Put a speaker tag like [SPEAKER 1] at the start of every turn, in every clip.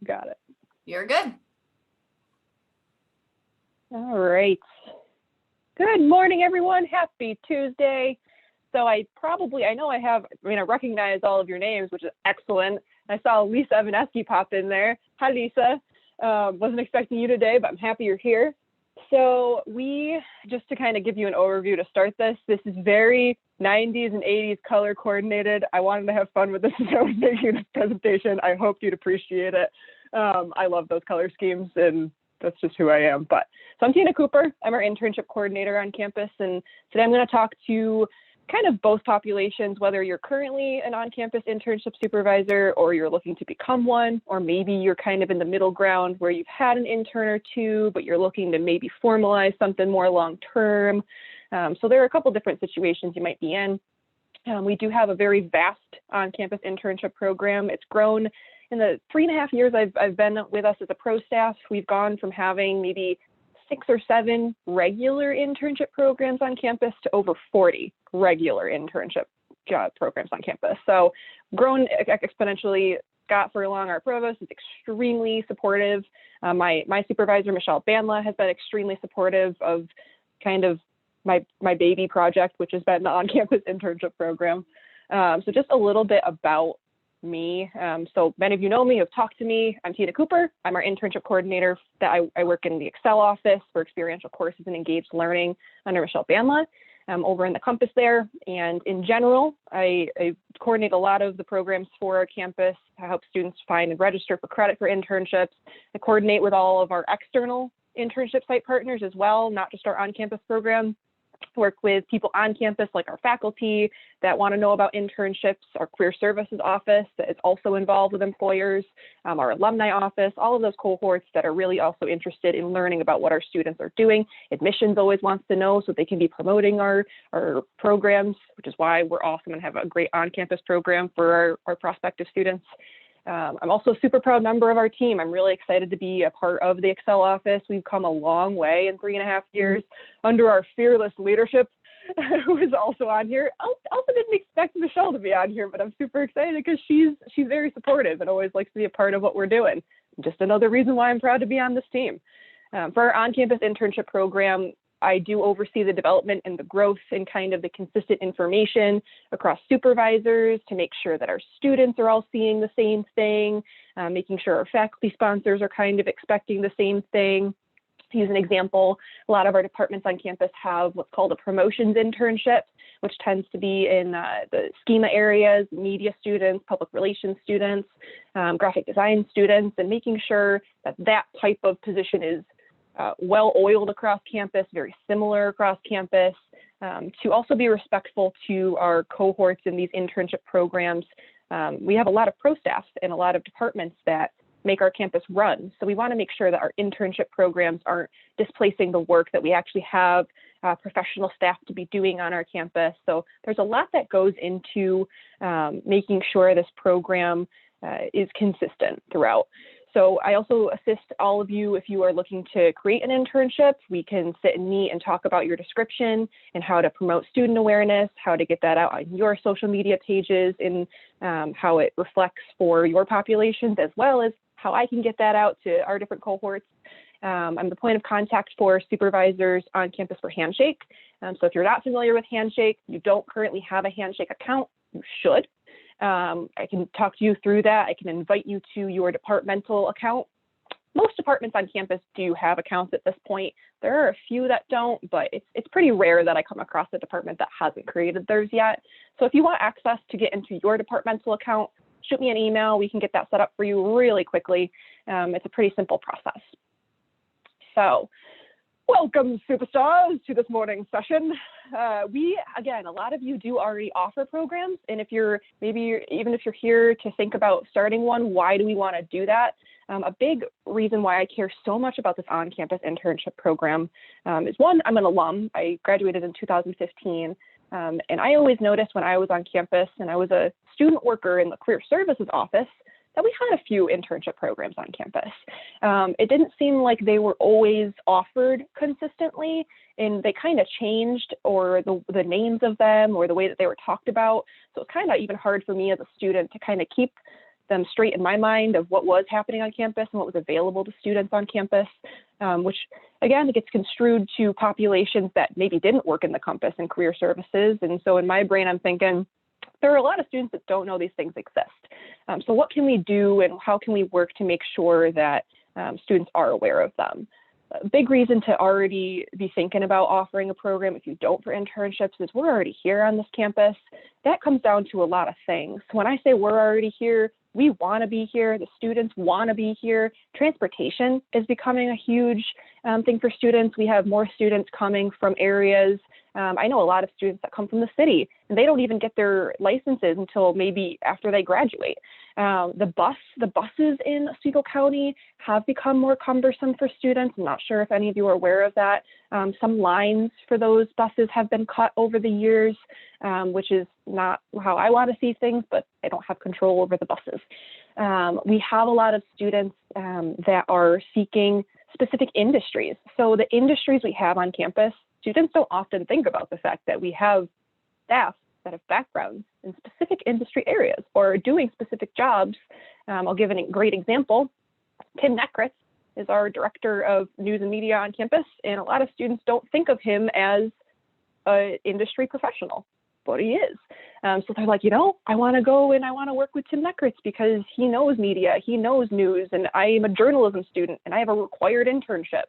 [SPEAKER 1] Got it.
[SPEAKER 2] You're good.
[SPEAKER 1] All right. Good morning, everyone. Happy Tuesday. So I recognize all of your names, which is excellent. I saw Lisa Evaneski pop in there. Hi, Lisa. Wasn't expecting you today, but I'm happy you're here. So just to kind of give you an overview to start this is very 90s and 80s color coordinated. I wanted to have fun with this as I was making this presentation. I hope you'd appreciate it. I love those color schemes, and that's just who I am. So I'm Tina Cooper. I'm our Internship Coordinator on campus, and today I'm going to talk to kind of both populations, whether you're currently an on-campus internship supervisor or you're looking to become one, or maybe you're kind of in the middle ground where you've had an intern or two, but you're looking to maybe formalize something more long-term. So there are a couple different situations you might be in. We do have a very vast on-campus internship program. It's grown in the 3.5 years I've been with us as a pro staff. We've gone from having maybe 6 or 7 regular internship programs on campus to over 40 regular internship programs on campus. So grown exponentially. Scott Furlong, our provost, is extremely supportive. My supervisor, Michelle Banla, has been extremely supportive of kind of my baby project, which has been the on-campus internship program. So just a little bit about me. So many of you know me, have talked to me. I'm Tina Cooper. I'm our internship coordinator. I work in the Excel office for experiential courses and engaged learning under Michelle Banla. Over in the Compass there. And in general, I coordinate a lot of the programs for our campus. I help students find and register for credit for internships. I coordinate with all of our external internship site partners as well, not just our on-campus program. Work with people on campus like our faculty that want to know about internships, our career services office that is also involved with employers, our alumni office, all of those cohorts that are really also interested in learning about what our students are doing. Admissions always wants to know so they can be promoting our programs, which is why we're awesome and have a great on-campus program for our prospective students. I'm also a super proud member of our team. I'm really excited to be a part of the Excel office. We've come a long way in 3.5 years under our fearless leadership, who is also on here. I also didn't expect Michelle to be on here, but I'm super excited because she's very supportive and always likes to be a part of what we're doing. Just another reason why I'm proud to be on this team. For our on-campus internship program, I do oversee the development and the growth and kind of the consistent information across supervisors to make sure that our students are all seeing the same thing, making sure our faculty sponsors are kind of expecting the same thing. To use an example, a lot of our departments on campus have what's called a promotions internship, which tends to be in the schema areas, media students, public relations students, graphic design students, and making sure that that type of position is well-oiled across campus, very similar across campus, to also be respectful to our cohorts in these internship programs. We have a lot of pro staff and a lot of departments that make our campus run. So we want to make sure that our internship programs aren't displacing the work that we actually have professional staff to be doing on our campus. So there's a lot that goes into making sure this program is consistent throughout. So I also assist all of you if you are looking to create an internship. We can sit and meet and talk about your description and how to promote student awareness, how to get that out on your social media pages, and how it reflects for your populations, as well as how I can get that out to our different cohorts. I'm the point of contact for supervisors on campus for Handshake. So if you're not familiar with Handshake, you don't currently have a Handshake account, you should. I can talk to you through that. I can invite you to your departmental account. Most departments on campus do have accounts at this point. There are a few that don't, but it's pretty rare that I come across a department that hasn't created theirs yet. So if you want access to get into your departmental account, shoot me an email. We can get that set up for you really quickly. It's a pretty simple process. So welcome, superstars, to this morning's session. Again, a lot of you do already offer programs, and even if you're here to think about starting one, why do we want to do that? A big reason why I care so much about this on-campus internship program is, one, I'm an alum. I graduated in 2015, and I always noticed when I was on campus and I was a student worker in the career services office that we had a few internship programs on campus. It didn't seem like they were always offered consistently, and they kind of changed, or the names of them or the way that they were talked about. So it's kind of even hard for me as a student to kind of keep them straight in my mind of what was happening on campus and what was available to students on campus, which again, it gets construed to populations that maybe didn't work in the campus and career services. And so in my brain, I'm thinking, there are a lot of students that don't know these things exist. So what can we do and how can we work to make sure that students are aware of them? A big reason to already be thinking about offering a program, if you don't for internships, is we're already here on this campus. That comes down to a lot of things. When I say we're already here, we want to be here. The students want to be here. Transportation is becoming a huge thing for students. We have more students coming from areas. I know a lot of students that come from the city, and they don't even get their licenses until maybe after they graduate. The buses in Oswego County have become more cumbersome for students. I'm not sure if any of you are aware of that. Some lines for those buses have been cut over the years, which is not how I want to see things, but I don't have control over the buses. We have a lot of students that are seeking specific industries. So the industries we have on campus, students don't often think about the fact that we have staff that have backgrounds in specific industry areas or doing specific jobs. I'll give a great example. Tim Nekritz is our director of news and media on campus, and a lot of students don't think of him as an industry professional, but he is. So they're like, I want to go and I want to work with Tim Nekritz because he knows media, he knows news, and I am a journalism student and I have a required internship.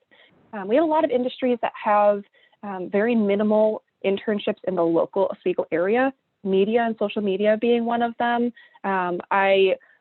[SPEAKER 1] We have a lot of industries that have very minimal internships in the local Oswego area, media and social media being one of them.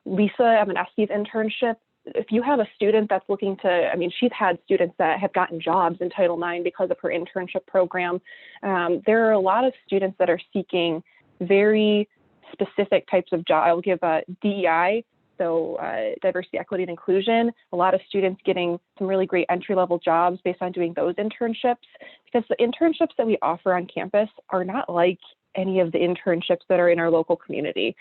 [SPEAKER 1] Lisa, I'm an SU's internship. If you have a student that's looking to, she's had students that have gotten jobs in Title IX because of her internship program. There are a lot of students that are seeking very specific types of jobs. I'll give DEI, so diversity, equity, and inclusion. A lot of students getting some really great entry-level jobs based on doing those internships, because the internships that we offer on campus are not like any of the internships that are in our local community.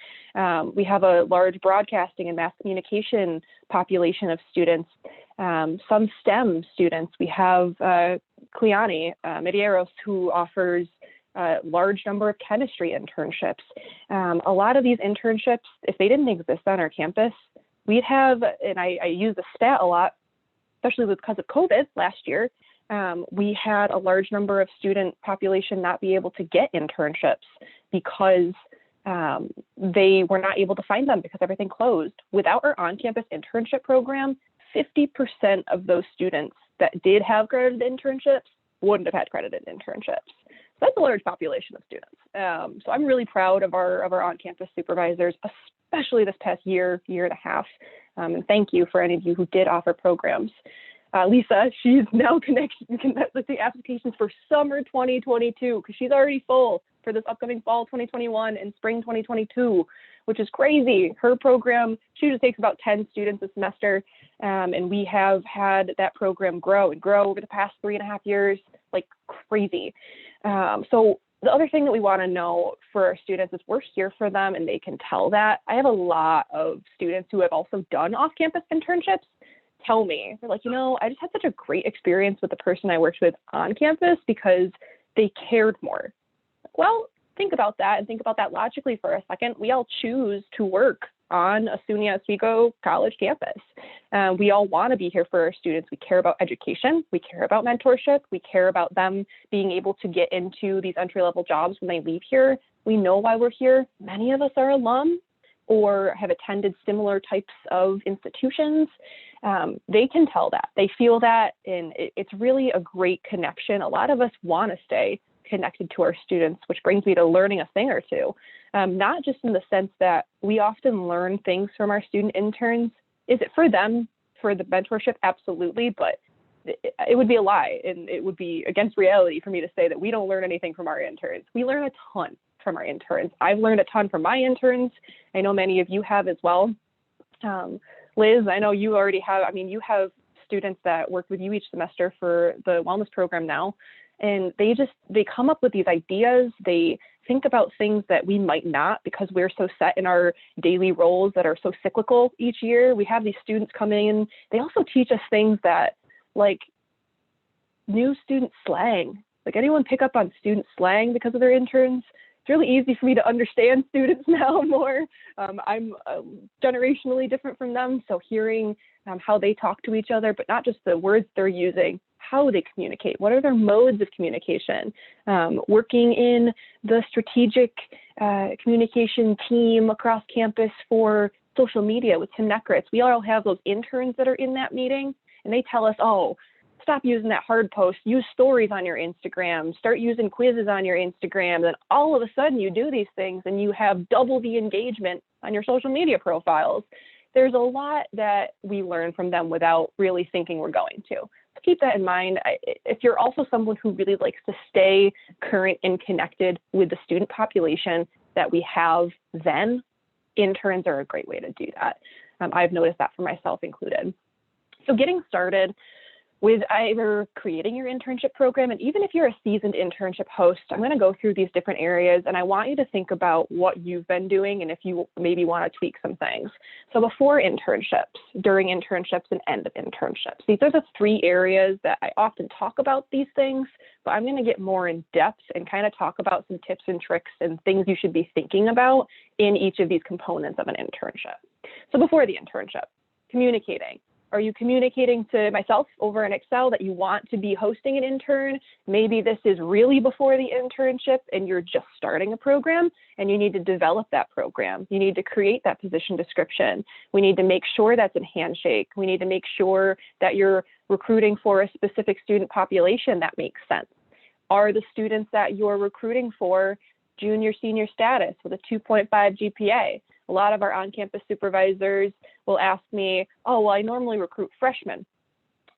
[SPEAKER 1] We have a large broadcasting and mass communication population of students, some STEM students. We have Cleani Medeiros, who offers a large number of chemistry internships. A lot of these internships, if they didn't exist on our campus, we'd have, and I use the stat a lot, especially because of COVID last year, we had a large number of student population not be able to get internships because they were not able to find them because everything closed. Without our on-campus internship program, 50% of those students that did have credited internships wouldn't have had credited internships. So that's a large population of students. So I'm really proud of our on-campus supervisors, especially this past year and a half. And thank you for any of you who did offer programs. Lisa, she's now connecting with the applications for summer 2022 because she's already full for this upcoming fall 2021 and spring 2022, which is crazy. Her program, she just takes about 10 students a semester, and we have had that program grow over the past 3.5 years like crazy. So the other thing that we want to know for our students is we're here for them and they can tell that. I have a lot of students who have also done off-campus internships tell me, they're like, I just had such a great experience with the person I worked with on campus because they cared more. Well, think about that and think about that logically for a second. We all choose to work on a SUNY Oswego college campus. We all want to be here for our students. We care about education. We care about mentorship. We care about them being able to get into these entry-level jobs when they leave here. We know why we're here. Many of us are alum or have attended similar types of institutions. They can tell that. They feel that, and it's really a great connection. A lot of us want to stay connected to our students, which brings me to learning a thing or two. Not just in the sense that we often learn things from our student interns. Is it for them, for the mentorship? Absolutely, but it would be a lie, and it would be against reality for me to say that we don't learn anything from our interns. We learn a ton from our interns. I've learned a ton from my interns. I know many of you have as well. Liz, I know you already have, you have students that work with you each semester for the wellness program now, and they come up with these ideas. They think about things that we might not because we're so set in our daily roles that are so cyclical each year. We have these students come in. They also teach us things that, like new student slang. Like, anyone pick up on student slang because of their interns? It's really easy for me to understand students now more. I'm generationally different from them, so hearing how they talk to each other, but not just the words they're using, how they communicate, what are their modes of communication, working in the strategic communication team across campus for social media with Tim Neckrits. We all have those interns that are in that meeting, and they tell us, oh, stop using that hard post, use stories on your Instagram, start using quizzes on your Instagram. Then all of a sudden you do these things and you have double the engagement on your social media profiles. There's a lot that we learn from them without really thinking we're going to. So keep that in mind. If you're also someone who really likes to stay current and connected with the student population that we have, then interns are a great way to do that. I've noticed that for myself included. So getting started with either creating your internship program, and even if you're a seasoned internship host, I'm going to go through these different areas, and I want you to think about what you've been doing and if you maybe want to tweak some things. So before internships, during internships, and end of internships. These are the three areas that I often talk about these things, but I'm going to get more in depth and kind of talk about some tips and tricks and things you should be thinking about in each of these components of an internship. So before the internship, communicating. Are you communicating to myself over in Excel that you want to be hosting an intern? Maybe this is really before the internship and you're just starting a program and you need to develop that program. You need to create that position description. We need to make sure that's in Handshake. We need to make sure that you're recruiting for a specific student population that makes sense. Are the students that you're recruiting for junior, senior status with a 2.5 GPA? A lot of our on-campus supervisors will ask me, oh, well, I normally recruit freshmen.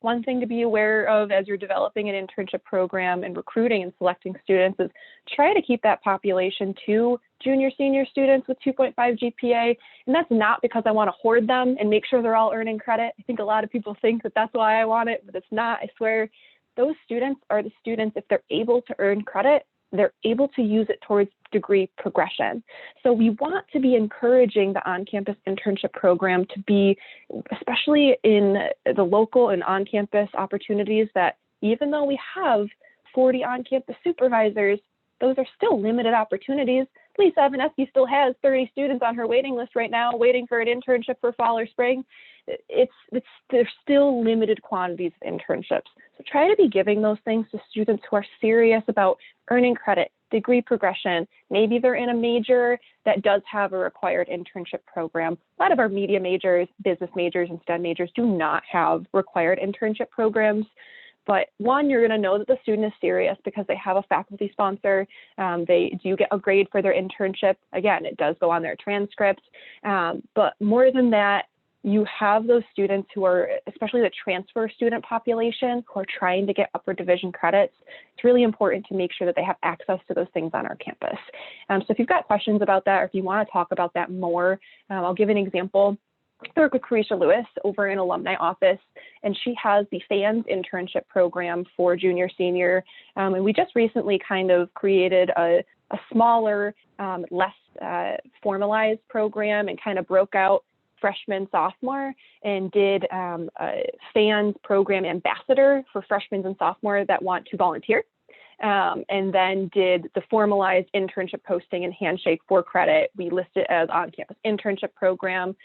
[SPEAKER 1] One thing to be aware of as you're developing an internship program and recruiting and selecting students is try to keep that population to junior, senior students with 2.5 GPA. And that's not because I want to hoard them and make sure they're all earning credit. I think a lot of people think that that's why I want it, but it's not. I swear, those students are the students, if they're able to earn credit, they're able to use it towards degree progression. So we want to be encouraging the on-campus internship program to be, especially in the local and on-campus opportunities, that even though we have 40 on-campus supervisors, those are still limited opportunities. Lisa Evanescu still has 30 students on her waiting list right now, waiting for an internship for fall or spring. There's still limited quantities of internships. So try to be giving those things to students who are serious about earning credit, degree progression. Maybe they're in a major that does have a required internship program. A lot of our media majors, business majors, and STEM majors do not have required internship programs. But one, you're going to know that the student is serious because they have a faculty sponsor. They do get a grade for their internship. Again, it does go on their transcript. But more than that, you have those students who are, especially the transfer student population, who are trying to get upper division credits. It's really important to make sure that they have access to those things on our campus. So if you've got questions about that, or if you want to talk about that more, I'll give an example. I work with Carisha Lewis over in Alumni Office, and she has the FANS internship program for junior, senior. And we just recently kind of created a smaller, less formalized program and kind of broke out freshman, sophomore, and did a FANS program ambassador for freshmen and sophomore that want to volunteer. And then did the formalized internship posting and Handshake for credit. We list it as on-campus internship program.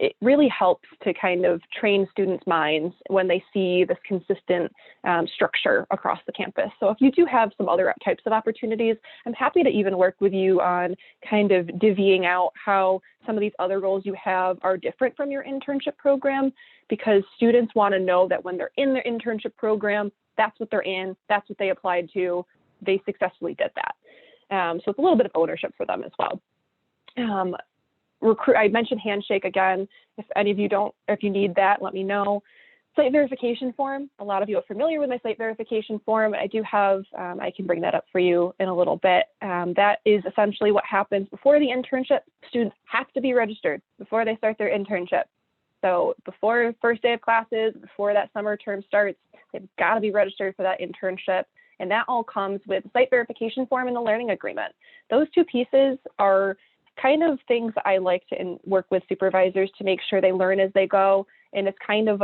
[SPEAKER 1] It really helps to kind of train students' minds when they see this consistent structure across the campus. So if you do have some other types of opportunities, I'm happy to even work with you on kind of divvying out how some of these other roles you have are different from your internship program, because students want to know that when they're in their internship program, that's what they're in, that's what they applied to, they successfully did that. So it's a little bit of ownership for them as well. I mentioned Handshake again. If any of you don't, if you need that, let me know. Site verification form. A lot of you are familiar with my site verification form. I do have, I can bring that up for you in a little bit. That is essentially what happens before the internship. Students have to be registered before they start their internship. So before first day of classes, before that summer term starts, they've got to be registered for that internship. And that all comes with the site verification form and the learning agreement. Those two pieces are kind of things I like to work with supervisors to make sure they learn as they go. And it's kind of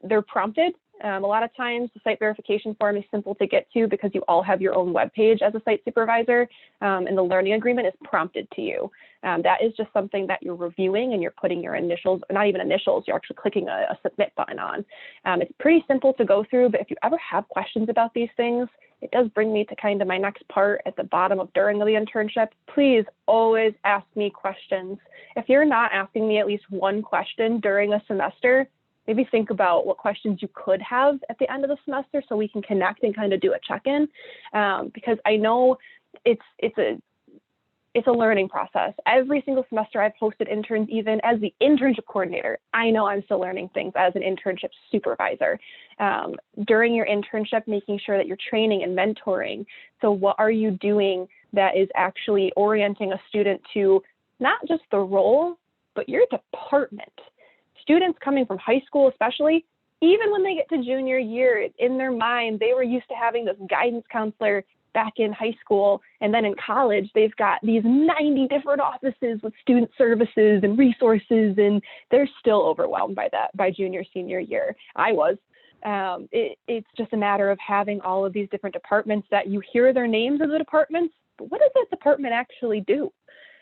[SPEAKER 1] they're prompted A lot of times the site verification form is simple to get to because you all have your own web page as a site supervisor, and the learning agreement is prompted to you. That is just something that you're reviewing and you're putting your initials, not even initials, you're actually clicking a submit button on. It's pretty simple to go through, but if you ever have questions about these things, it does bring me to kind of my next part at the bottom of during the internship. Please always ask me questions. If you're not asking me at least one question during a semester, maybe think about what questions you could have at the end of the semester so we can connect and kind of do a check-in, because I know it's a learning process. Every single semester I've hosted interns, even as the internship coordinator. I know I'm still learning things as an internship supervisor. During your internship, making sure that you're training and mentoring. So what are you doing that is actually orienting a student to not just the role, but your department? Students coming from high school especially, even when they get to junior year, in their mind, they were used to having this guidance counselor back in high school, and then in college, they've got these 90 different offices with student services and resources, and they're still overwhelmed by that by junior, senior year. I was. It's just a matter of having all of these different departments that you hear their names of the departments, but what does that department actually do?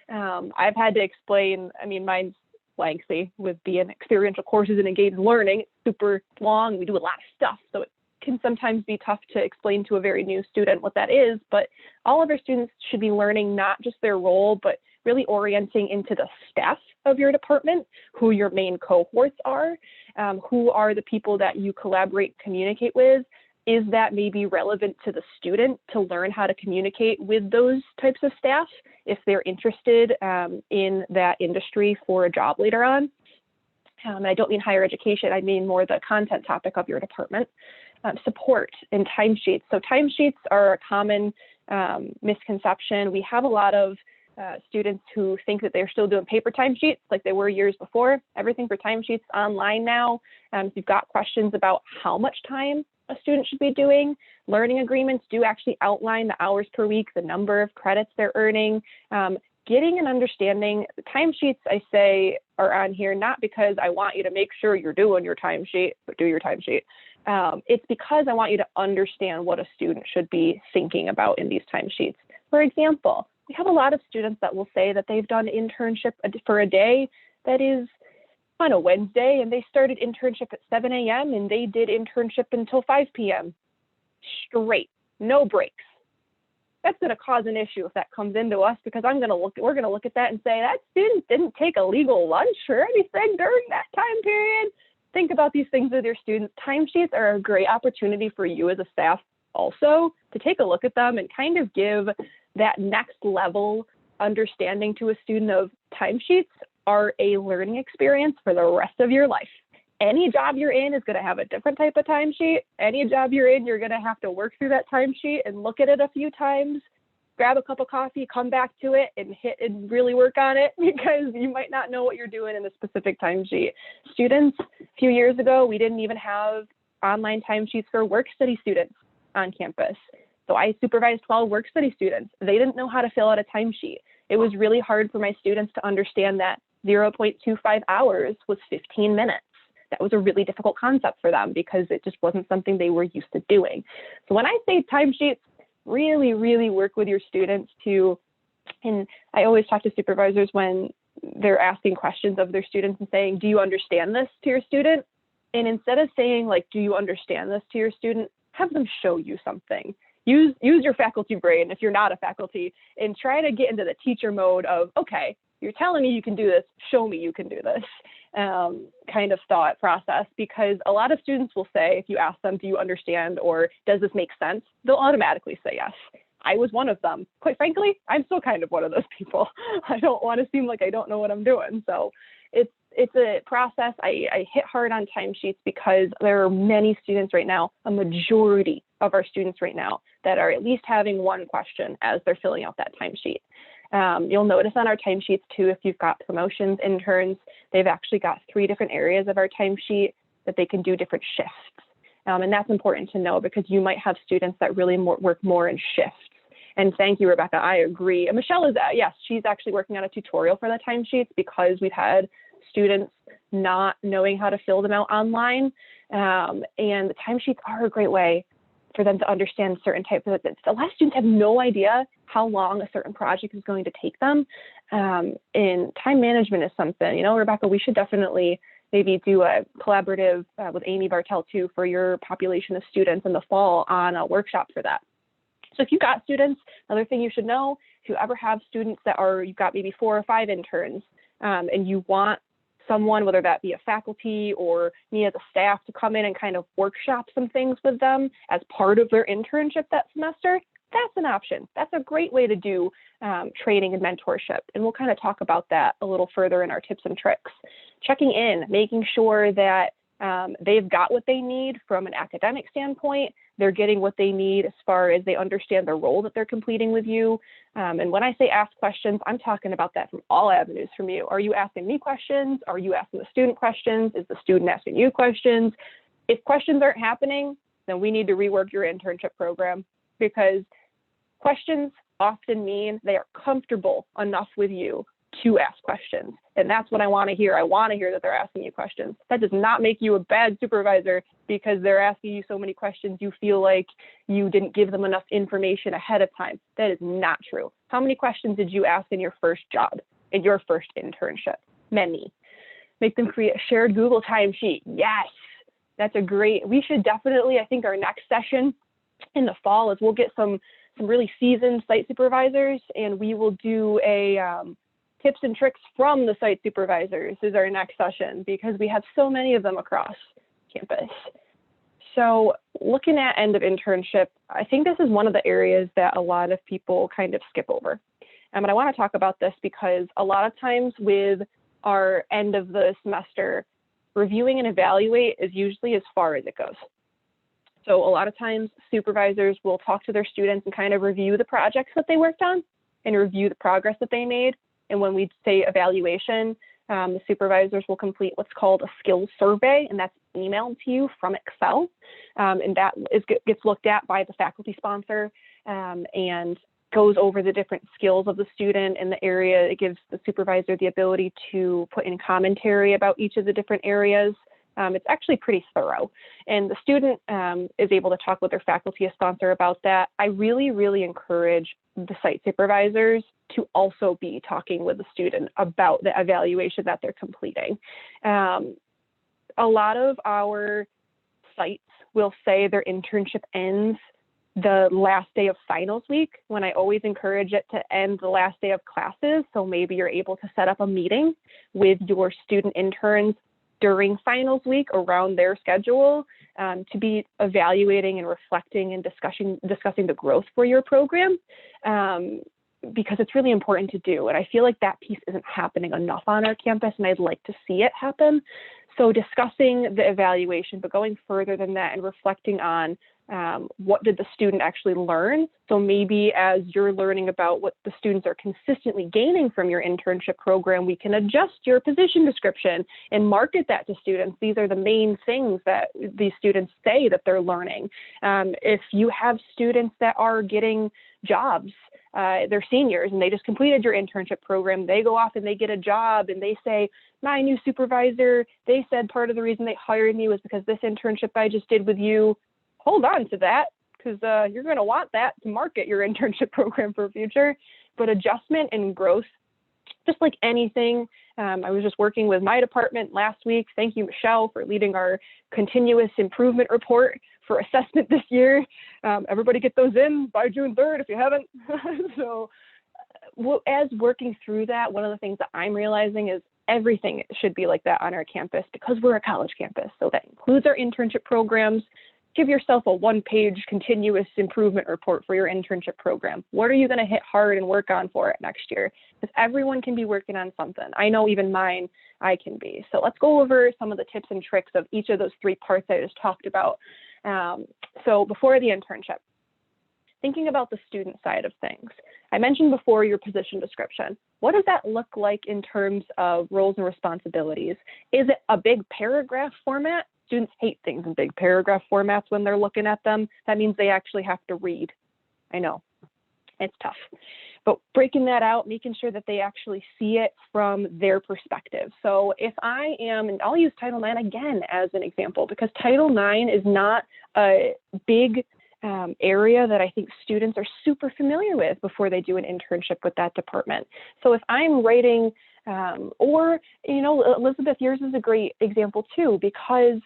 [SPEAKER 1] I've had to explain, I mean, mine's lengthy with being experiential courses and engaged learning. It's super long. We do a lot of stuff, so it can sometimes be tough to explain to a very new student what that is, but all of our students should be learning not just their role, but really orienting into the staff of your department, who your main cohorts are, who are the people that you collaborate, communicate with. Is that maybe relevant to the student to learn how to communicate with those types of staff if they're interested in that industry for a job later on? And I don't mean higher education, I mean more the content topic of your department. Support and timesheets. So timesheets are a common misconception. We have a lot of students who think that they're still doing paper timesheets like they were years before. Everything for timesheets online now. If you've got questions about how much time a student should be doing, learning agreements do actually outline the hours per week, the number of credits they're earning. Getting an understanding, the timesheets I say are on here not because I want you to make sure you're doing your timesheet, but do your timesheet. It's because I want you to understand what a student should be thinking about in these timesheets. For example, we have a lot of students that will say that they've done internship for a day that is on a Wednesday, and they started internship at 7 a.m. and they did internship until 5 p.m. straight, no breaks. That's going to cause an issue if that comes into us, because we're going to look at that and say that student didn't take a legal lunch or anything during that time period. Think about these things with your students. Timesheets are a great opportunity for you as a staff also to take a look at them and kind of give that next level understanding to a student of timesheets are a learning experience for the rest of your life. Any job you're in is going to have a different type of timesheet. Any job you're in, you're going to have to work through that timesheet and look at it a few times, grab a cup of coffee, come back to it and hit and really work on it, because you might not know what you're doing in a specific timesheet. Students, a few years ago, we didn't even have online timesheets for work study students on campus. So I supervised 12 work study students. They didn't know how to fill out a timesheet. It was really hard for my students to understand that 0.25 hours was 15 minutes. That was a really difficult concept for them because it just wasn't something they were used to doing. So when I say timesheets, really, really work with your students to, and I always talk to supervisors when they're asking questions of their students and saying, do you understand this to your student? And instead of saying like, do you understand this to your student, have them show you something. Use your faculty brain if you're not a faculty, and try to get into the teacher mode of, okay, you're telling me you can do this, show me you can do this kind of thought process, because a lot of students will say, if you ask them, do you understand, or does this make sense? They'll automatically say yes. I was one of them. Quite frankly, I'm still kind of one of those people. I don't want to seem like I don't know what I'm doing. So it's a process. I hit hard on timesheets because there are many students right now, a majority of our students right now, that are at least having one question as they're filling out that timesheet. You'll notice on our timesheets too, if you've got promotions, interns, they've actually got 3 different areas of our timesheet that they can do different shifts. And that's important to know, because you might have students that really work more in shifts. And thank you, Rebecca, I agree. And Michelle is, yes, she's actually working on a tutorial for the timesheets, because we've had students not knowing how to fill them out online. And the timesheets are a great way for them to understand certain types of things. A lot of students have no idea how long a certain project is going to take them. And time management is something, Rebecca, we should definitely maybe do a collaborative with Amy Bartell too for your population of students in the fall on a workshop for that. So if you've got students, another thing you should know, if you ever have students you've got maybe 4 or 5 interns and you want someone, whether that be a faculty or me as a staff, to come in and kind of workshop some things with them as part of their internship that semester, that's an option. That's a great way to do training and mentorship. And we'll kind of talk about that a little further in our tips and tricks. Checking in, making sure that they've got what they need from an academic standpoint. They're getting what they need as far as they understand the role that they're completing with you. And when I say ask questions, I'm talking about that from all avenues from you. Are you asking me questions? Are you asking the student questions? Is the student asking you questions? If questions aren't happening, then we need to rework your internship program, because questions often mean they are comfortable enough with you to ask questions. And that's what I want to hear. I want to hear that they're asking you questions. That does not make you a bad supervisor because they're asking you so many questions you feel like you didn't give them enough information ahead of time. That is not true. How many questions did you ask in your first job, in your first internship? Many. Make them create a shared Google timesheet. Yes, that's we should definitely, I think our next session in the fall is we'll get some really seasoned site supervisors, and we will do a tips and tricks from the site supervisors is our next session, because we have so many of them across campus. So looking at end of internship, I think this is one of the areas that a lot of people kind of skip over. And I want to talk about this because a lot of times with our end of the semester, reviewing and evaluate is usually as far as it goes. So a lot of times supervisors will talk to their students and kind of review the projects that they worked on and review the progress that they made. And when we say evaluation, the supervisors will complete what's called a skills survey, and that's emailed to you from Excel. And that gets looked at by the faculty sponsor and goes over the different skills of the student in the area. It gives the supervisor the ability to put in commentary about each of the different areas. It's actually pretty thorough, and the student is able to talk with their faculty sponsor about that. I really, really encourage the site supervisors to also be talking with the student about the evaluation that they're completing. A lot of our sites will say their internship ends the last day of finals week, when I always encourage it to end the last day of classes. So maybe you're able to set up a meeting with your student interns during finals week around their schedule to be evaluating and reflecting and discussing the growth for your program, because it's really important to do. And I feel like that piece isn't happening enough on our campus, and I'd like to see it happen. So discussing the evaluation, but going further than that and reflecting on what did the student actually learn? So maybe as you're learning about what the students are consistently gaining from your internship program, we can adjust your position description and market that to students. These are the main things that these students say that they're learning. If you have students that are getting jobs, they're seniors and they just completed your internship program, they go off and they get a job and they say, my new supervisor, they said part of the reason they hired me was because this internship I just did with you. Hold on to that, because you're going to want that to market your internship program for future. But adjustment and growth, just like anything. I was just working with my department last week. Thank you, Michelle, for leading our continuous improvement report for assessment this year. Everybody get those in by June 3rd if you haven't. So as working through that, one of the things that I'm realizing is everything should be like that on our campus, because we're a college campus. So that includes our internship programs. Give yourself a one-page continuous improvement report for your internship program. What are you going to hit hard and work on for it next year? Because everyone can be working on something. I know even mine, I can be. So let's go over some of the tips and tricks of each of those 3 parts I just talked about. So before the internship, thinking about the student side of things. I mentioned before your position description. What does that look like in terms of roles and responsibilities? Is it a big paragraph format? Students hate things in big paragraph formats when they're looking at them. That means they actually have to read. I know. It's tough. But breaking that out, making sure that they actually see it from their perspective. So if I am, and I'll use Title IX again as an example, because Title IX is not a big area that I think students are super familiar with before they do an internship with that department. So if I'm writing, or, Elizabeth, yours is a great example too, because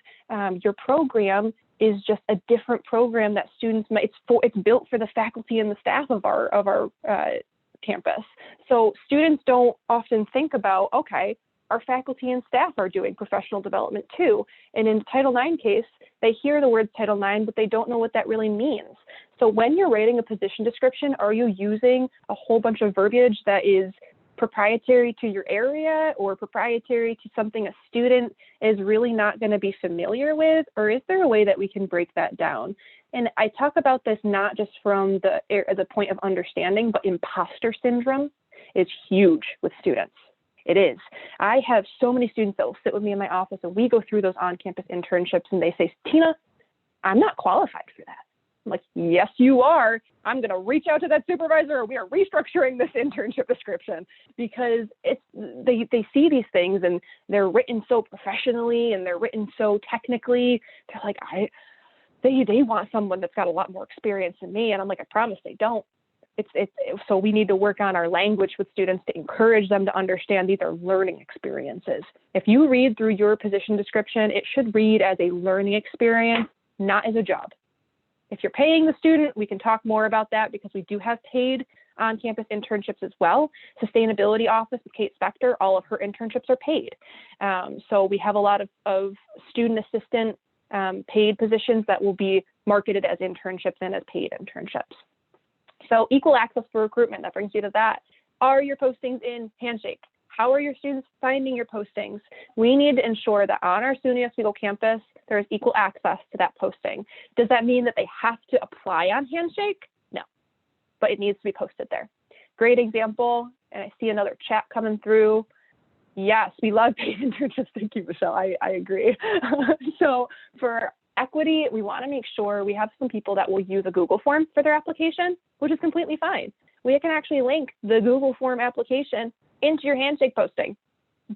[SPEAKER 1] your program is just a different program that students might, it's built for the faculty and the staff of our campus. So students don't often think about, okay, our faculty and staff are doing professional development too. And in the Title IX case, they hear the word Title IX, but they don't know what that really means. So when you're writing a position description, are you using a whole bunch of verbiage that is proprietary to your area or proprietary to something a student is really not going to be familiar with? Or is there a way that we can break that down? And I talk about this not just from the point of understanding, but imposter syndrome is huge with students. It is. I have so many students that will sit with me in my office and we go through those on-campus internships and they say, Tina, I'm not qualified for that. I'm like, yes, you are. I'm going to reach out to that supervisor or we are restructuring this internship description, because they see these things and they're written so professionally and they're written so technically. They're like, they want someone that's got a lot more experience than me. And I'm like, I promise they don't. So we need to work on our language with students to encourage them to understand these are learning experiences. If you read through your position description, it should read as a learning experience, not as a job. If you're paying the student, we can talk more about that because we do have paid on-campus internships as well. Sustainability Office with Kate Spector, all of her internships are paid. So we have a lot of student assistant paid positions that will be marketed as internships and as paid internships. So equal access for recruitment, that brings you to that. Are your postings in Handshake? How are your students finding your postings? We need to ensure that on our SUNY Oswego campus, there is equal access to that posting. Does that mean that they have to apply on Handshake? No, but it needs to be posted there. Great example, and I see another chat coming through. Yes, we love paid internships. Thank you, Michelle. I agree. So for equity, we want to make sure we have some people that will use a Google form for their application, which is completely fine. We can actually link the Google form application into your Handshake posting.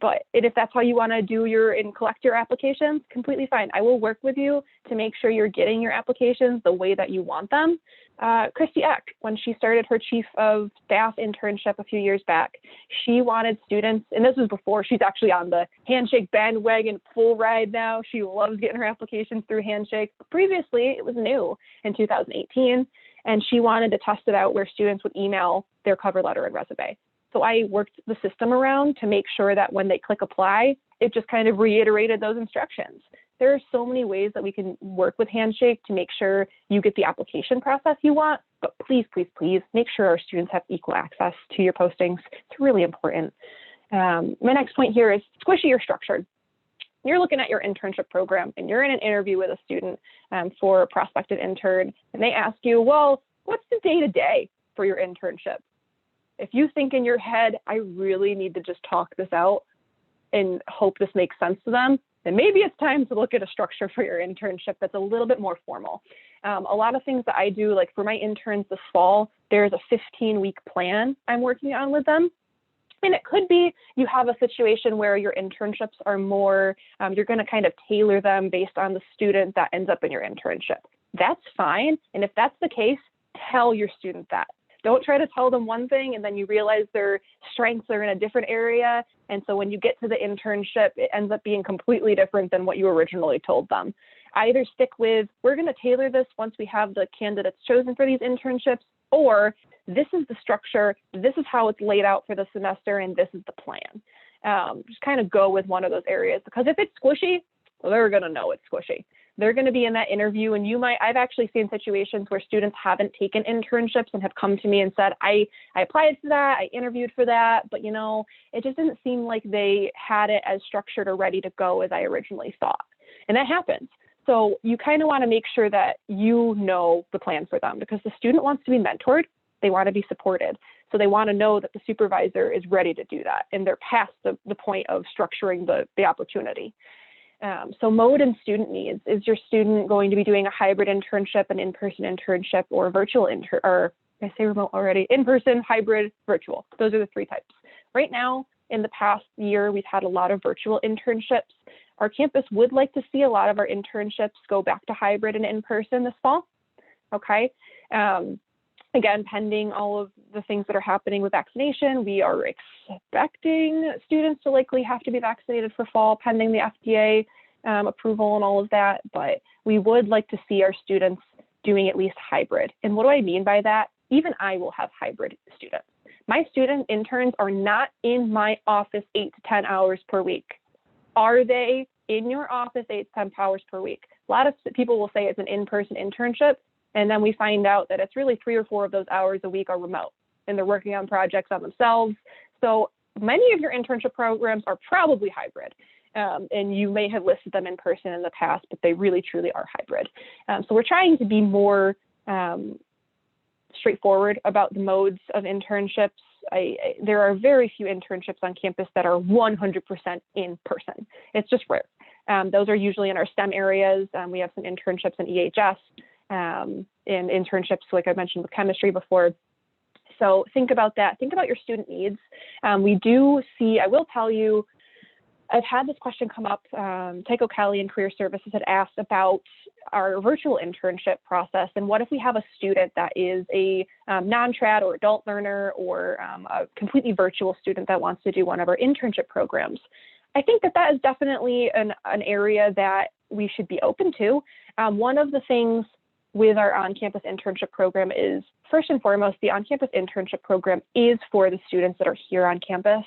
[SPEAKER 1] But if that's how you want to do and collect your applications, completely fine. I will work with you to make sure you're getting your applications the way that you want them. Christy Eck, when she started her Chief of Staff internship a few years back, she wanted students, and this was before, she's actually on the Handshake bandwagon full ride now. She loves getting her applications through Handshake. Previously, it was new in 2018, and she wanted to test it out where students would email their cover letter and resume. So I worked the system around to make sure that when they click apply, it just kind of reiterated those instructions. There are so many ways that we can work with Handshake to make sure you get the application process you want, but please, please, please make sure our students have equal access to your postings. It's really important. My next point here is squishy or structured. You're looking at your internship program and you're in an interview with a student for a prospective intern, and they ask you, well, what's the day-to-day for your internship? If you think in your head, I really need to just talk this out and hope this makes sense to them, then maybe it's time to look at a structure for your internship that's a little bit more formal. A lot of things that I do, like for my interns this fall, there's a 15-week plan I'm working on with them. And it could be you have a situation where your internships are more, you're going to kind of tailor them based on the student that ends up in your internship. That's fine. And if that's the case, tell your student that. Don't try to tell them one thing and then you realize their strengths are in a different area. And so when you get to the internship, it ends up being completely different than what you originally told them. Either stick with, we're going to tailor this once we have the candidates chosen for these internships, or this is the structure, this is how it's laid out for the semester, and this is the plan. Just kind of go with one of those areas, because if it's squishy, well, they're going to know it's squishy. They're going to be in that interview, and I've actually seen situations where students haven't taken internships and have come to me and said, I applied for that, I interviewed for that, but it just didn't seem like they had it as structured or ready to go as I originally thought. And that happens. So you kind of want to make sure that you know the plan for them, because the student wants to be mentored, they want to be supported. So they want to know that the supervisor is ready to do that, and they're past the point of structuring the opportunity. So mode and student needs. Is your student going to be doing a hybrid internship, an in-person internship, or a virtual I say remote already, in-person, hybrid, virtual. Those are the 3 types. Right now, in the past year, we've had a lot of virtual internships. Our campus would like to see a lot of our internships go back to hybrid and in-person this fall, okay? Again, pending all of the things that are happening with vaccination, we are expecting students to likely have to be vaccinated for fall, pending the FDA approval and all of that, but we would like to see our students doing at least hybrid. And what do I mean by that? Even I will have hybrid students. My student interns are not in my office 8 to 10 hours per week. Are they in your office 8 to 10 hours per week? A lot of people will say it's an in-person internship, and then we find out that it's really 3 or 4 of those hours a week are remote, and they're working on projects on themselves. So many of your internship programs are probably hybrid. And you may have listed them in person in the past, but they really truly are hybrid. So we're trying to be more straightforward about the modes of internships. There are very few internships on campus that are 100% in person. It's just rare. Those are usually in our STEM areas. We have some internships in EHS and internships, like I mentioned, with chemistry before. So think about that. Think about your student needs. We do see, I will tell you, I've had this question come up. Tycho Kelly in Career Services had asked about our virtual internship process, and what if we have a student that is a non-trad or adult learner or a completely virtual student that wants to do one of our internship programs. I think that is definitely an area that we should be open to. One of the things with our on-campus internship program is, first and foremost, the on-campus internship program is for the students that are here on campus.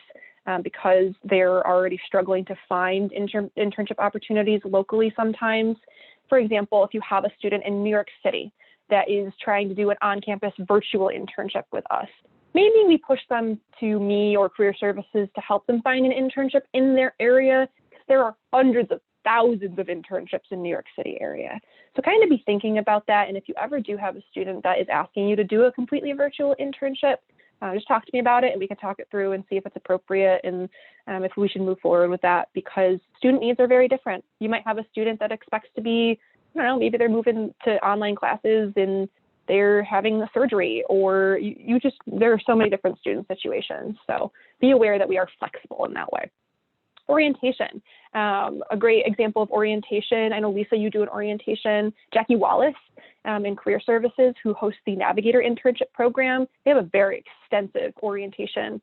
[SPEAKER 1] Because they're already struggling to find internship opportunities locally sometimes. For example, if you have a student in New York City that is trying to do an on-campus virtual internship with us, maybe we push them to me or Career Services to help them find an internship in their area, because there are hundreds of thousands of internships in New York City area. So kind of be thinking about that. And if you ever do have a student that is asking you to do a completely virtual internship, just talk to me about it, and we can talk it through and see if it's appropriate and if we should move forward with that, because student needs are very different. You might have a student that expects to be, I don't know, maybe they're moving to online classes and they're having a surgery, or there are so many different student situations. So be aware that we are flexible in that way. Orientation, a great example of orientation. I know, Lisa, you do an orientation. Jackie Wallace in Career Services, who hosts the Navigator Internship Program, they have a very extensive orientation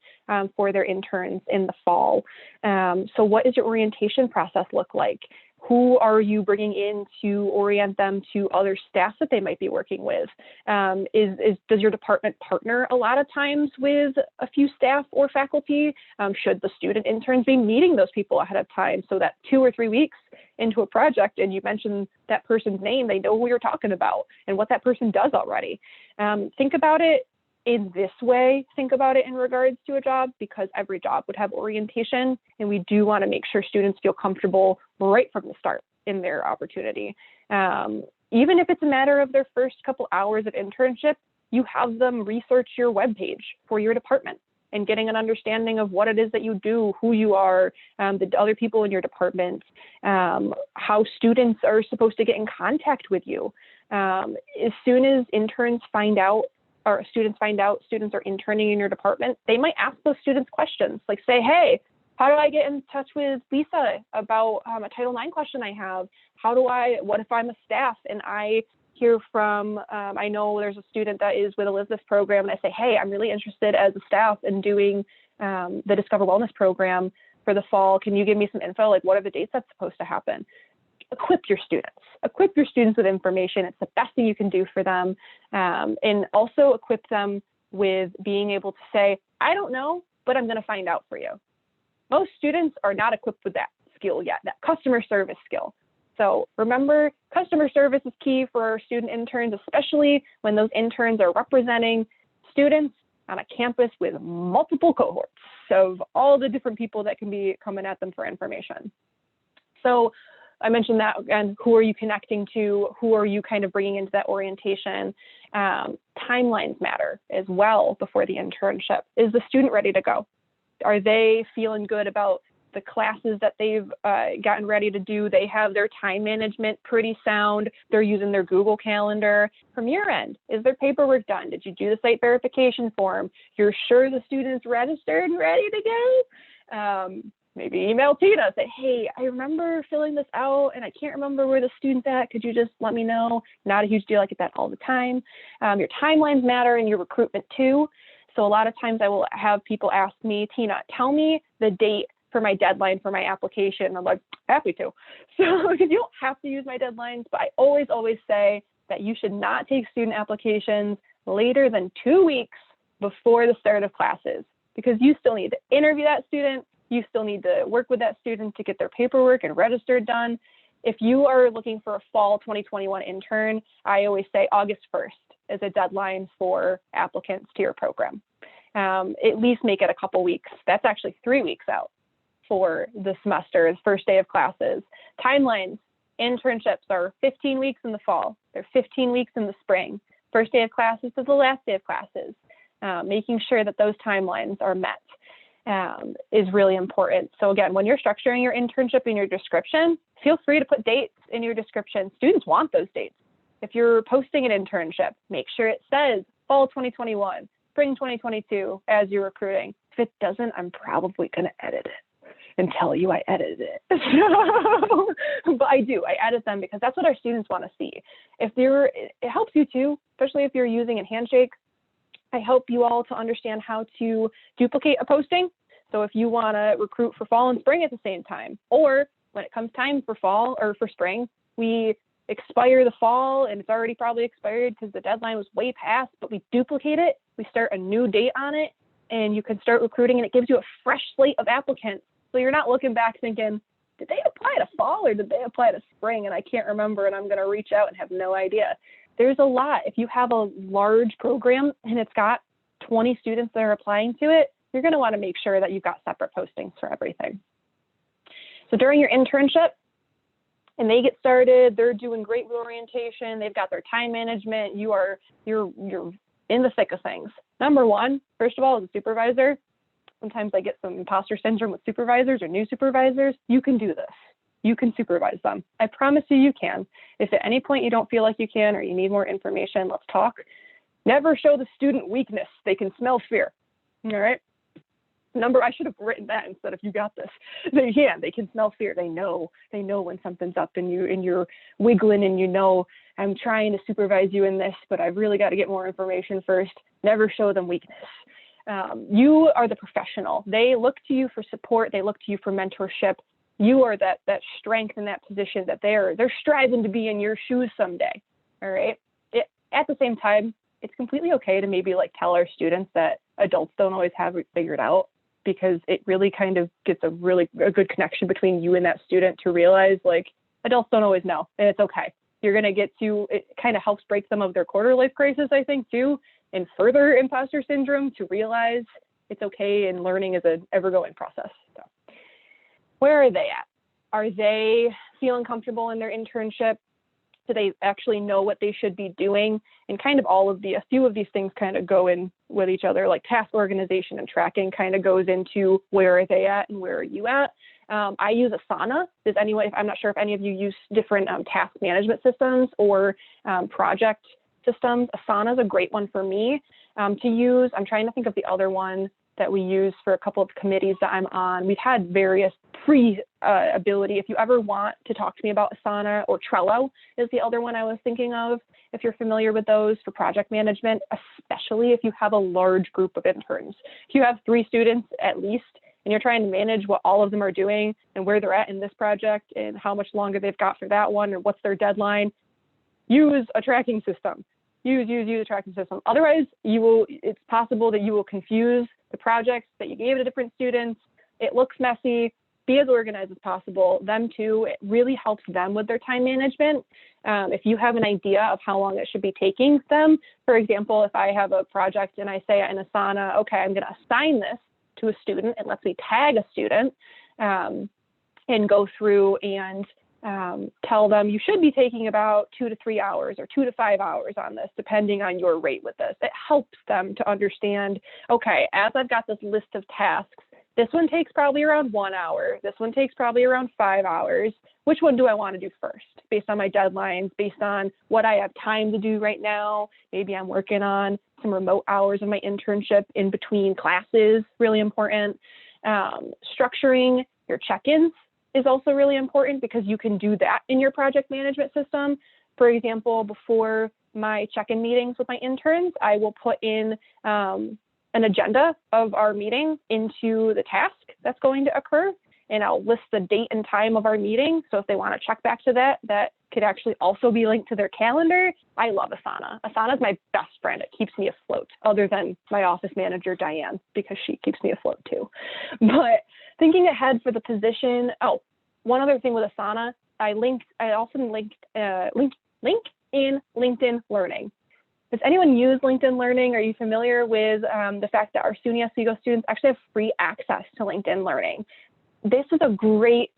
[SPEAKER 1] for their interns in the fall. So what does your orientation process look like? Who are you bringing in to orient them to other staff that they might be working with? Does your department partner a lot of times with a few staff or faculty? Should the student interns be meeting those people ahead of time so that 2 or 3 weeks into a project and you mention that person's name, they know who you're talking about and what that person does already? Think about it in this way. Think about it in regards to a job, because every job would have orientation, and we do want to make sure students feel comfortable right from the start in their opportunity. Even if it's a matter of their first couple hours of internship, you have them research your webpage for your department and getting an understanding of what it is that you do, who you are, the other people in your department, how students are supposed to get in contact with you. As soon as interns find out, or students find out students are interning in your department, they might ask those students questions, like say, hey, how do I get in touch with Lisa about a Title IX question I have? What if I'm a staff and I hear from, I know there's a student that is with Elizabeth's program, and I say, hey, I'm really interested as a staff in doing the Discover Wellness program for the fall. Can you give me some info? Like, what are the dates that's supposed to happen? Equip your students with information. It's the best thing you can do for them. And also equip them with being able to say, I don't know, but I'm going to find out for you. Most students are not equipped with that skill yet, that customer service skill. So remember, customer service is key for our student interns, especially when those interns are representing students on a campus with multiple cohorts of all the different people that can be coming at them for information. So I mentioned that again, who are you connecting to? Who are you kind of bringing into that orientation? Timelines matter as well before the internship. Is the student ready to go? Are they feeling good about the classes that they've gotten ready to do. They have their time management pretty sound. They're using their Google Calendar. From your end, is their paperwork done? Did you do the site verification form? You're sure the student's registered and ready to go? Maybe email Tina, say, hey, I remember filling this out and I can't remember where the student's at. Could you just let me know? Not a huge deal. I get that all the time. Your timelines matter in your recruitment too. So a lot of times I will have people ask me, Tina, tell me the date for my deadline for my application. And I'm like, happy to. So because you don't have to use my deadlines, but I always say that you should not take student applications later than 2 weeks before the start of classes, because you still need to interview that student. You still need to work with that student to get their paperwork and registered done. If you are looking for a fall 2021 intern, I always say August 1st is a deadline for applicants to your program. At least make it a couple weeks. That's actually 3 weeks out for the semester, the first day of classes. Timelines, internships are 15 weeks in the fall. They're 15 weeks in the spring. First day of classes is the last day of classes. Making sure that those timelines are met is really important. So again, when you're structuring your internship in your description, feel free to put dates in your description. Students want those dates. If you're posting an internship, make sure it says fall 2021, spring 2022 as you're recruiting. If it doesn't, I'm probably going to edit it and tell you I edited it. But I do. I edit them because that's what our students want to see. It helps you too, especially if you're using a Handshake. I help you all to understand how to duplicate a posting. So if you want to recruit for fall and spring at the same time, or when it comes time for fall or for spring, we expire the fall and it's already probably expired because the deadline was way past, but we duplicate it, we start a new date on it, and you can start recruiting, and it gives you a fresh slate of applicants. So you're not looking back thinking, did they apply to fall or did they apply to spring? And I can't remember, and I'm going to reach out and have no idea. There's a lot. If you have a large program and it's got 20 students that are applying to it, you're going to want to make sure that you've got separate postings for everything. So during your internship, and they get started, they're doing great orientation, they've got their time management, you're in the thick of things. Number one, first of all, as a supervisor, sometimes I get some imposter syndrome with supervisors or new supervisors. You can do this. You can supervise them. I promise you can. If at any point you don't feel like you can or you need more information, let's talk. Never show the student weakness. They can smell fear. All right? I should have written that instead of you got this. They can smell fear. They know when something's up and you're wiggling and you know, I'm trying to supervise you in this, but I've really got to get more information first. Never show them weakness. You are the professional. They look to you for support. They look to you for mentorship. You are that strength in that position that they're striving to be in your shoes someday. All right. At the same time, it's completely okay to maybe like tell our students that adults don't always have it figured out, because it really kind of gets a good connection between you and that student to realize like adults don't always know, and it's okay. You're going to get to, it kind of helps break some of their quarter life crisis, I think, too, and further imposter syndrome, to realize it's okay, and learning is an ever-going process. So where are they at? Are they feeling comfortable in their internship? Do they actually know what they should be doing? And kind of a few of these things kind of go in with each other, like task organization and tracking kind of goes into where are they at and where are you at? I use Asana. I'm not sure if any of you use different task management systems or project systems. Asana is a great one for me to use. I'm trying to think of the other one that we use for a couple of committees that I'm on. We've had various free ability. If you ever want to talk to me about Asana, or Trello is the other one I was thinking of, if you're familiar with those for project management, especially if you have a large group of interns. If you have 3 students at least, and you're trying to manage what all of them are doing and where they're at in this project and how much longer they've got for that one or what's their deadline, use a tracking system. Use a tracking system. Otherwise, it's possible that you will confuse the projects that you gave to different students. It looks messy. Be as organized as possible. Them too, it really helps them with their time management. If you have an idea of how long it should be taking them, for example, if I have a project and I say in Asana, okay, I'm going to assign this to a student, it lets me tag a student and go through and tell them you should be taking about 2 to 3 hours or 2 to 5 hours on this, depending on your rate with this. It helps them to understand, okay, as I've got this list of tasks, This one takes probably around 1 hour. This one takes probably around 5 hours. Which one do I want to do first based on my deadlines, based on what I have time to do right now? Maybe I'm working on some remote hours of my internship in between classes, really important. Structuring your check-ins is also really important because you can do that in your project management system. For example, before my check-in meetings with my interns, I will put in an agenda of our meeting into the task that's going to occur, and I'll list the date and time of our meeting. So if they want to check back to that, that could actually also be linked to their calendar. I love Asana. Asana is my best friend. It keeps me afloat, other than my office manager, Diane, because she keeps me afloat too. But thinking ahead for the position, one other thing with Asana, I also linked in LinkedIn Learning. Does anyone use LinkedIn Learning? Are you familiar with the fact that our SUNY Oswego students actually have free access to LinkedIn Learning? This is a great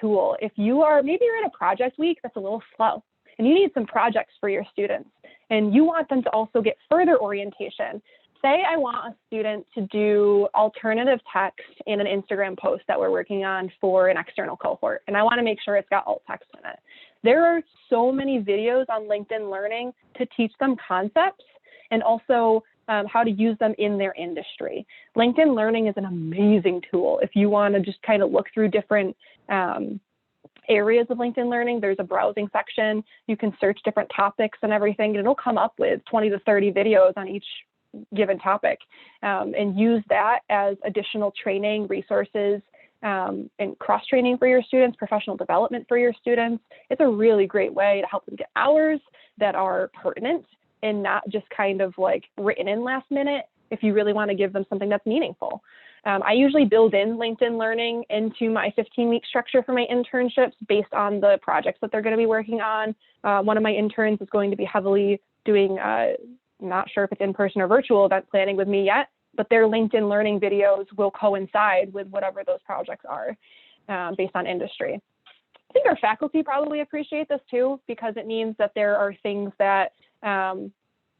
[SPEAKER 1] tool. If maybe you're in a project week that's a little slow and you need some projects for your students and you want them to also get further orientation. Say I want a student to do alternative text in an Instagram post that we're working on for an external cohort, and I want to make sure it's got alt text in it. There are so many videos on LinkedIn Learning to teach them concepts and also how to use them in their industry. LinkedIn Learning is an amazing tool. If you want to just kind of look through different areas of LinkedIn Learning, there's a browsing section. You can search different topics and everything, and it'll come up with 20 to 30 videos on each given topic, and use that as additional training resources and cross-training for your students, professional development for your students. It's a really great way to help them get hours that are pertinent and not just kind of like written in last minute if you really want to give them something that's meaningful. I usually build in LinkedIn Learning into my 15-week structure for my internships based on the projects that they're going to be working on. One of my interns is going to be heavily doing, not sure if it's in-person or virtual event planning with me yet, but their LinkedIn Learning videos will coincide with whatever those projects are based on industry. I think our faculty probably appreciate this too, because it means that there are things that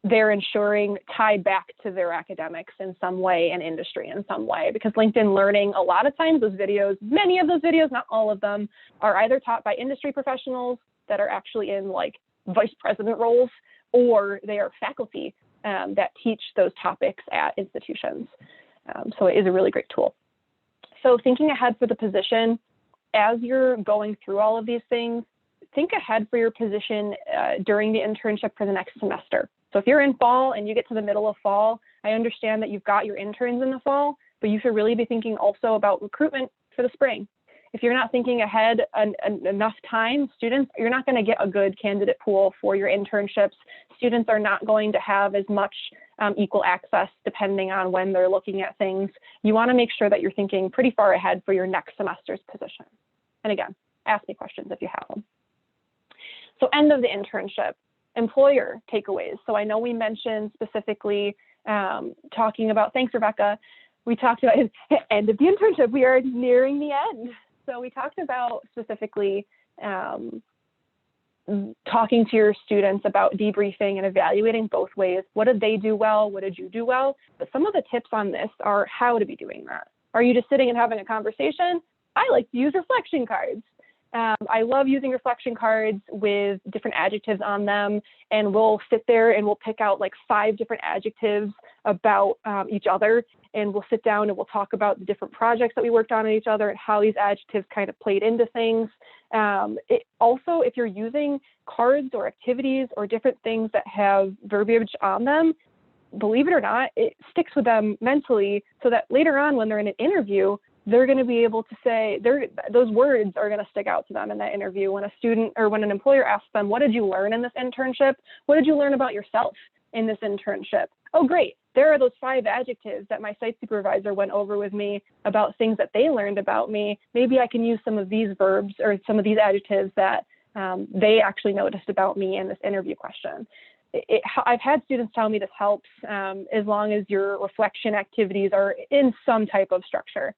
[SPEAKER 1] they're ensuring tie back to their academics in some way and industry in some way, because LinkedIn Learning, a lot of times those videos, many of those videos, not all of them, are either taught by industry professionals that are actually in like vice president roles, or they are faculty that teach those topics at institutions. So it is a really great tool. So thinking ahead for the position, as you're going through all of these things, think ahead for your position during the internship for the next semester. So if you're in fall and you get to the middle of fall, I understand that you've got your interns in the fall, but you should really be thinking also about recruitment for the spring. If you're not thinking ahead enough time, students, you're not going to get a good candidate pool for your internships. Students are not going to have as much equal access depending on when they're looking at things. You want to make sure that you're thinking pretty far ahead for your next semester's position. And again, ask me questions if you have them. So end of the internship, employer takeaways. So I know we mentioned specifically talking about, thanks, Rebecca. We talked about end of the internship. We are nearing the end. So we talked about specifically talking to your students about debriefing and evaluating both ways. What did they do well? What did you do well? But some of the tips on this are how to be doing that. Are you just sitting and having a conversation? I like to use reflection cards. I love using reflection cards with different adjectives on them, and we'll sit there and we'll pick out like 5 different adjectives about each other, and we'll sit down and we'll talk about the different projects that we worked on each other and how these adjectives kind of played into things. Also, if you're using cards or activities or different things that have verbiage on them, believe it or not, it sticks with them mentally so that later on when they're in an interview, they're going to be able to say, those words are going to stick out to them in that interview. When a student or when an employer asks them, what did you learn in this internship? What did you learn about yourself in this internship? Oh, great. There are those 5 adjectives that my site supervisor went over with me about things that they learned about me. Maybe I can use some of these verbs or some of these adjectives that they actually noticed about me in this interview question. I've had students tell me this helps as long as your reflection activities are in some type of structure.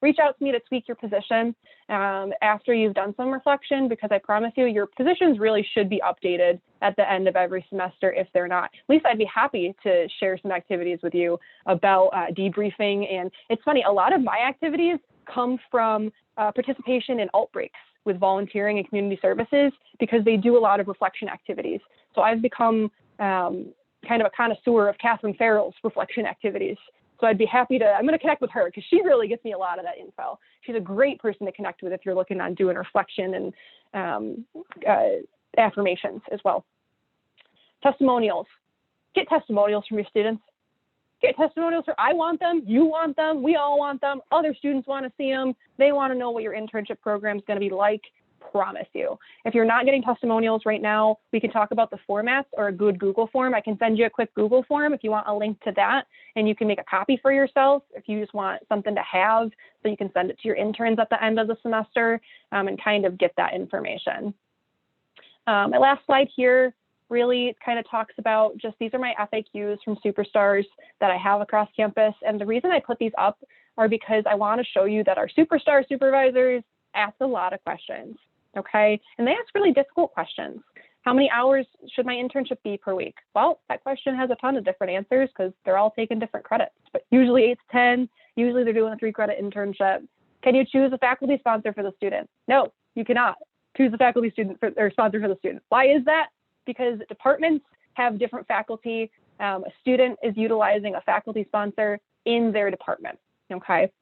[SPEAKER 1] Reach out to me to tweak your position after you've done some reflection, because I promise you your positions really should be updated at the end of every semester if they're not. At least I'd be happy to share some activities with you about debriefing. And it's funny, a lot of my activities come from participation in alt breaks with volunteering and community services, because they do a lot of reflection activities. So I've become kind of a connoisseur of Catherine Farrell's reflection activities. So I'd be happy to, I'm going to connect with her because she really gets me a lot of that info. She's a great person to connect with if you're looking on doing reflection and affirmations as well. Testimonials. Get testimonials from your students. Get testimonials. I want them. You want them. We all want them. Other students want to see them. They want to know what your internship program is going to be like. Promise you. If you're not getting testimonials right now, we can talk about the formats or a good Google form. I can send you a quick Google form if you want a link to that, and you can make a copy for yourself if you just want something to have, so you can send it to your interns at the end of the semester and kind of get that information. My last slide here really kind of talks about just, these are my FAQs from Superstars that I have across campus. And the reason I put these up are because I want to show you that our Superstar supervisors ask a lot of questions. Okay, and they ask really difficult questions. How many hours should my internship be per week? Well, that question has a ton of different answers because they're all taking different credits, but usually 8 to 10, usually they're doing a 3-credit internship. Can you choose a faculty sponsor for the student? No, you cannot choose a faculty student or sponsor for the student. Why is that? Because departments have different faculty. A student is utilizing a faculty sponsor in their department, okay?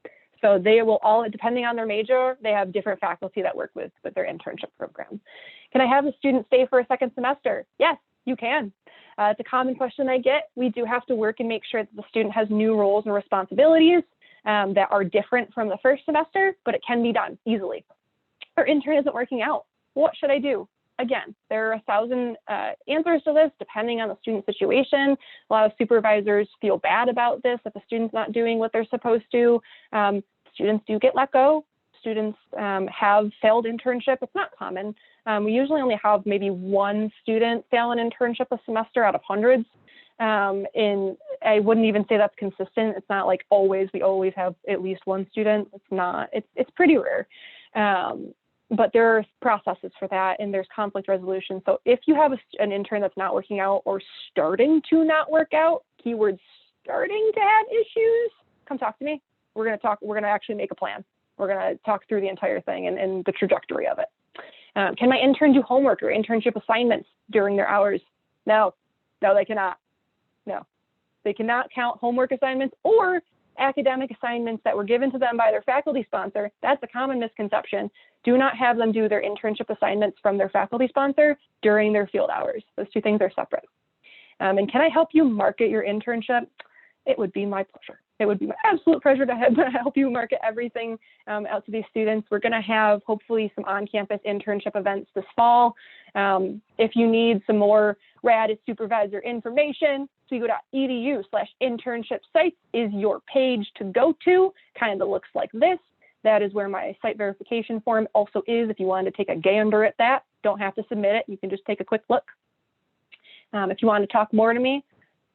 [SPEAKER 1] So they will all, depending on their major, they have different faculty that work with their internship program. Can I have a student stay for a second semester? Yes, you can. It's a common question I get. We do have to work and make sure that the student has new roles and responsibilities that are different from the first semester, but it can be done easily. Our intern isn't working out. What should I do? Again, there are 1,000 answers to this depending on the student situation. A lot of supervisors feel bad about this if a student's not doing what they're supposed to. Students do get let go. Students have failed internship. It's not common. We usually only have maybe 1 student fail an internship a semester out of hundreds. I wouldn't even say that's consistent. It's not like always, we always have at least 1 student. It's not, it's pretty rare. But there are processes for that, and there's conflict resolution. So if you have an intern that's not working out or starting to not work out, keyword starting to have issues, come talk to me. We're going to actually make a plan. We're going to talk through the entire thing and the trajectory of it. Can my intern do homework or internship assignments during their hours? No, they cannot. No, they cannot count homework assignments or academic assignments that were given to them by their faculty sponsor. That's a common misconception. Do not have them do their internship assignments from their faculty sponsor during their field hours. Those 2 things are separate. And can I help you market your internship? It would be my pleasure. It would be my absolute pleasure to help you market everything out to these students. We're going to have hopefully some on-campus internship events this fall. If you need some more rad supervisor information, oswego.edu/internship sites is your page to go to. Kind of looks like this. That is where my site verification form also is. If you wanted to take a gander at that, don't have to submit it. You can just take a quick look. If you want to talk more to me,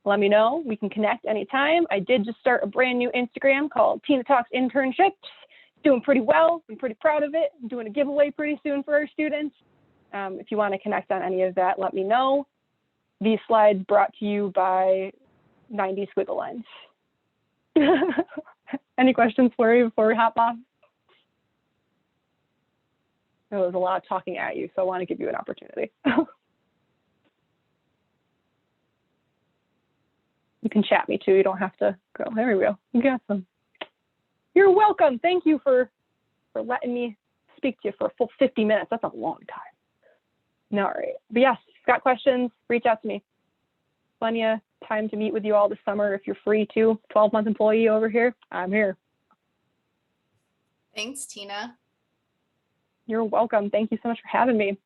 [SPEAKER 1] let me know. We can connect anytime. I did just start a brand new Instagram called Tina Talks Internships. Doing pretty well. I'm pretty proud of it. I'm doing a giveaway pretty soon for our students. If you want to connect on any of that, let me know. These slides brought to you by 90 Squiggle Lines. Any questions for you before we hop off? There was a lot of talking at you, so I want to give you an opportunity. You can chat me too. You don't have to go. There we go. You got some. You're welcome. Thank you for letting me speak to you for a full 50 minutes. That's a long time. All right. But yes, if you've got questions, reach out to me. Plenty of time to meet with you all this summer if you're free to. 12-month employee over here. I'm here.
[SPEAKER 2] Thanks, Tina.
[SPEAKER 1] You're welcome. Thank you so much for having me.